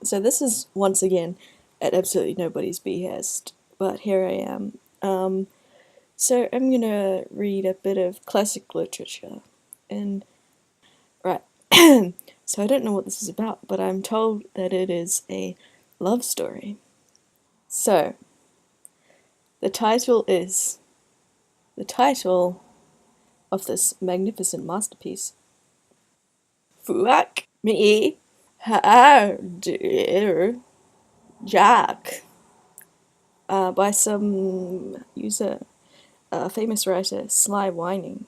So this is, once again, at absolutely nobody's behest, but here I am. So I'm gonna read a bit of classic literature, and right. So I don't know what this is about, but I'm told that it is a love story. So the title of this magnificent masterpiece. Fuck me. How dear Jack. By some user, famous writer, Sly Whining.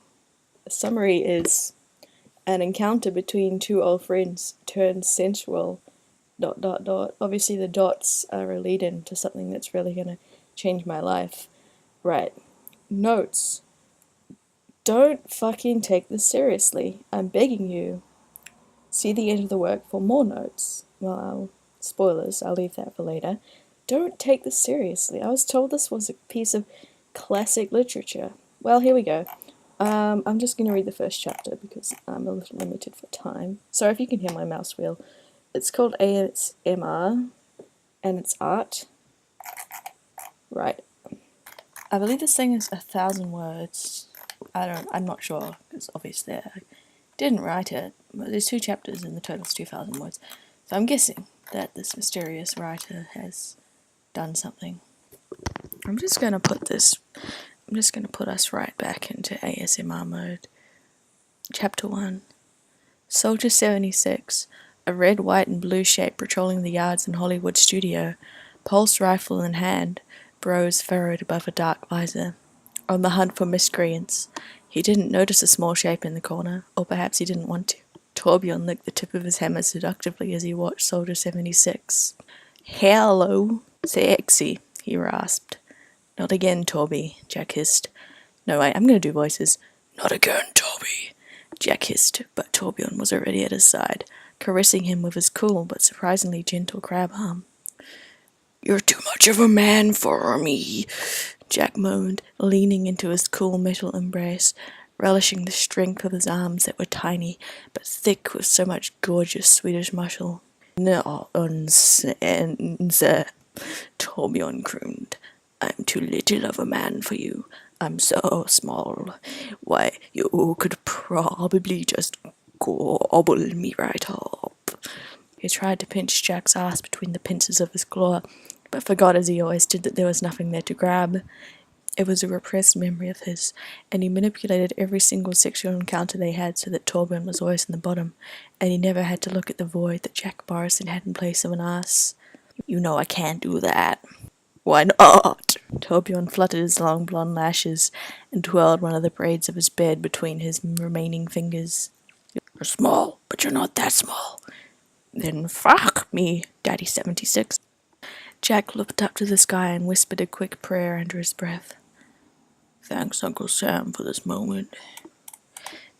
The summary is an encounter between two old friends turns sensual. ... Obviously, the dots are a lead in to something that's really gonna change my life. Right. Notes. Don't fucking take this seriously. I'm begging you. See the end of the work for more notes. Well, spoilers, I'll leave that for later. Don't take this seriously. I was told this was a piece of classic literature. Well, here we go. I'm just going to read the first chapter because I'm a little limited for time. Sorry if you can hear my mouse wheel. It's called ASMR, and it's art. Right. I believe this thing is 1,000 words. I'm not sure, because obviously I didn't write it, but there's 2 chapters and the total's 2,000 words. So I'm guessing that this mysterious writer has done something. I'm just gonna put us right back into ASMR mode. Chapter 1. Soldier 76, a red, white, and blue shape patrolling the yards in Hollywood studio, pulse rifle in hand, brows furrowed above a dark visor. On the hunt for miscreants. He didn't notice a small shape in the corner, or perhaps he didn't want to. Torbjorn licked the tip of his hammer seductively as he watched Soldier 76. "Hello, sexy," he rasped. "Not again, Torby," Jack hissed. "No, wait, I'm gonna do voices. Not again, Torby," Jack hissed, but Torbjorn was already at his side, caressing him with his cool but surprisingly gentle crab arm. "You're too much of a man for me," Jack moaned, leaning into his cool metal embrace, relishing the strength of his arms that were tiny, but thick with so much gorgeous Swedish muscle. "Nonsense," Torbjorn crooned. "I'm too little of a man for you. I'm so small. Why, you could probably just gobble me right up." He tried to pinch Jack's ass between the pincers of his claw, but forgot as he always did that there was nothing there to grab. It was a repressed memory of his, and he manipulated every single sexual encounter they had so that Torbjorn was always in the bottom, and he never had to look at the void that Jack Morrison had in place of an ass. "You know I can't do that." "Why not?" Torbjorn fluttered his long blonde lashes and twirled one of the braids of his beard between his remaining fingers. "You're small, but you're not that small." "Then fuck me, Daddy 76. Jack looked up to the sky and whispered a quick prayer under his breath. "Thanks, Uncle Sam, for this moment."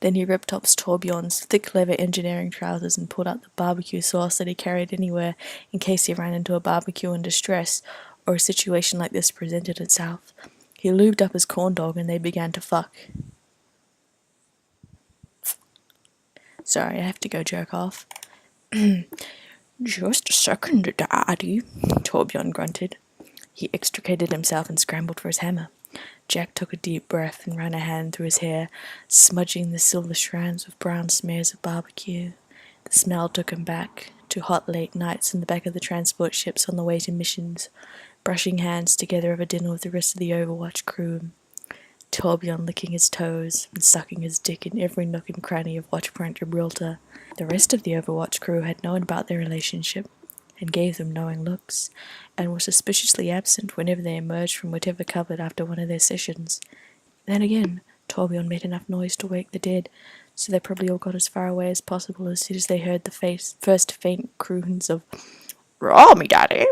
Then he ripped off Torbjorn's thick leather engineering trousers and pulled out the barbecue sauce that he carried anywhere in case he ran into a barbecue in distress or a situation like this presented itself. He lubed up his corn dog and they began to fuck. Sorry, I have to go jerk off. "Just a second, Daddy," Torbjorn grunted. He extricated himself and scrambled for his hammer. Jack took a deep breath and ran a hand through his hair, smudging the silver strands with brown smears of barbecue. The smell took him back to hot late nights in the back of the transport ships on the way to missions, brushing hands together over dinner with the rest of the Overwatch crew. Torbjorn licking his toes and sucking his dick in every nook and cranny of Watchpoint Gibraltar. The rest of the Overwatch crew had known about their relationship and gave them knowing looks, and were suspiciously absent whenever they emerged from whatever cupboard after one of their sessions. Then again, Torbjorn made enough noise to wake the dead, so they probably all got as far away as possible as soon as they heard the first faint croons of "Raw, me daddy,"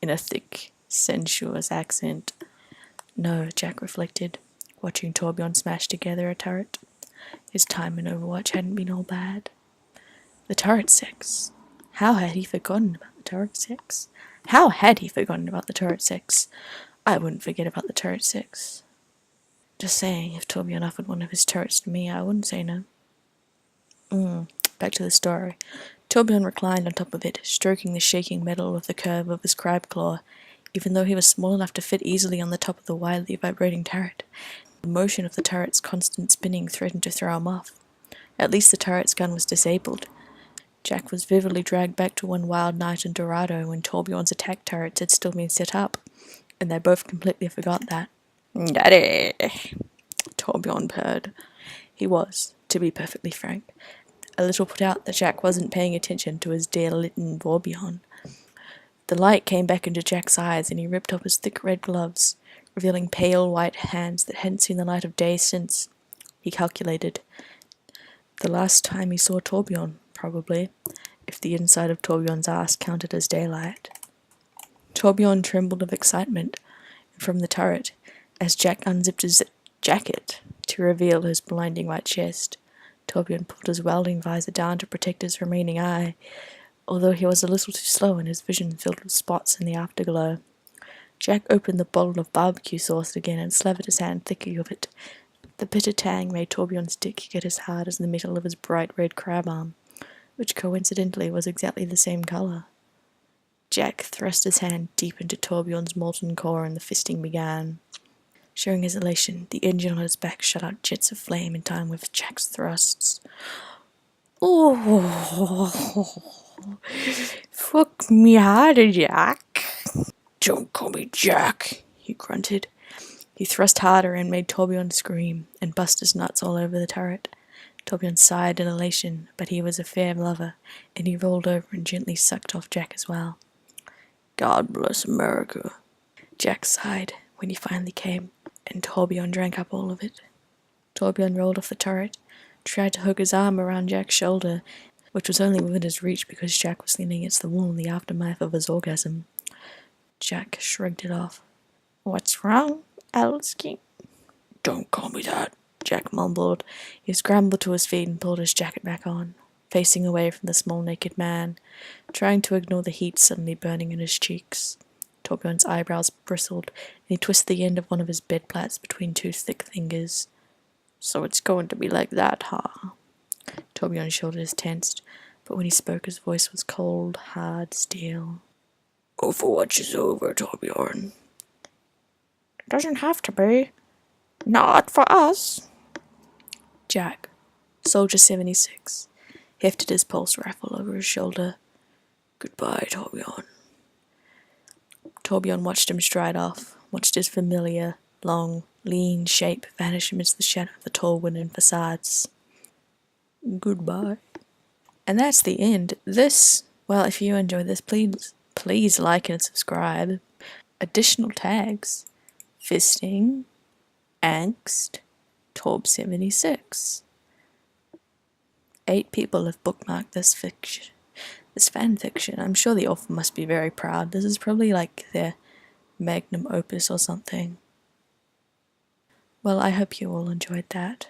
in a thick, sensuous accent. No, Jack reflected, watching Torbjorn smash together a turret. His time in Overwatch hadn't been all bad. The turret sex. How had he forgotten about the turret sex? How had he forgotten about the turret sex? I wouldn't forget about the turret sex. Just saying, if Torbjorn offered one of his turrets to me, I wouldn't say no. Back to the story. Torbjorn reclined on top of it, stroking the shaking metal with the curve of his crab claw, even though he was small enough to fit easily on the top of the wildly vibrating turret. The motion of the turret's constant spinning threatened to throw him off. At least the turret's gun was disabled. Jack was vividly dragged back to one wild night in Dorado when Torbjorn's attack turrets had still been set up, and they both completely forgot that. "Daddy," Torbjorn purred. He was, to be perfectly frank, a little put out that Jack wasn't paying attention to his dear Litten Vorbion. The light came back into Jack's eyes, and he ripped off his thick red gloves, revealing pale white hands that hadn't seen the light of day since, he calculated, the last time he saw Torbjorn, probably, if the inside of Torbjorn's ass counted as daylight. Torbjorn trembled of excitement, and from the turret, as Jack unzipped his jacket to reveal his blinding white chest, Torbjorn pulled his welding visor down to protect his remaining eye, although he was a little too slow and his vision filled with spots in the afterglow. Jack opened the bottle of barbecue sauce again and slathered his hand thickly with it. The bitter tang made Torbjorn's dick get as hard as the metal of his bright red crab arm, which coincidentally was exactly the same color. Jack thrust his hand deep into Torbjorn's molten core and the fisting began. Showing his elation, the engine on his back shot out jets of flame in time with Jack's thrusts. "Oh, fuck me harder, Jack." "Don't call me Jack," he grunted. He thrust harder and made Torbjorn scream, and bust his nuts all over the turret. Torbjorn sighed in elation, but he was a fair lover, and he rolled over and gently sucked off Jack as well. "God bless America." Jack sighed when he finally came, and Torbjorn drank up all of it. Torbjorn rolled off the turret, tried to hook his arm around Jack's shoulder, which was only within his reach because Jack was leaning against the wall in the aftermath of his orgasm. Jack shrugged it off. "What's wrong, Elsky?" "Don't call me that," Jack mumbled. He scrambled to his feet and pulled his jacket back on, facing away from the small naked man, trying to ignore the heat suddenly burning in his cheeks. Torbjorn's eyebrows bristled, and he twisted the end of one of his bed plats between two thick fingers. "So it's going to be like that, huh?" Torbjorn's shoulders tensed, but when he spoke his voice was cold, hard steel. "Overwatch is over, Torbjorn." "It doesn't have to be. Not for us." Jack, Soldier 76, hefted his pulse rifle over his shoulder. "Goodbye, Torbjorn." Torbjorn watched him stride off, watched his familiar, long, lean shape vanish amidst the shadow of the tall wooden facades. Goodbye. And that's the end. Well, if you enjoyed this, please like and subscribe. Additional tags: fisting, angst, TORB76. 8 people have bookmarked this fan fiction. I'm sure the author must be very proud. This is probably like their magnum opus or something. Well, I hope you all enjoyed that.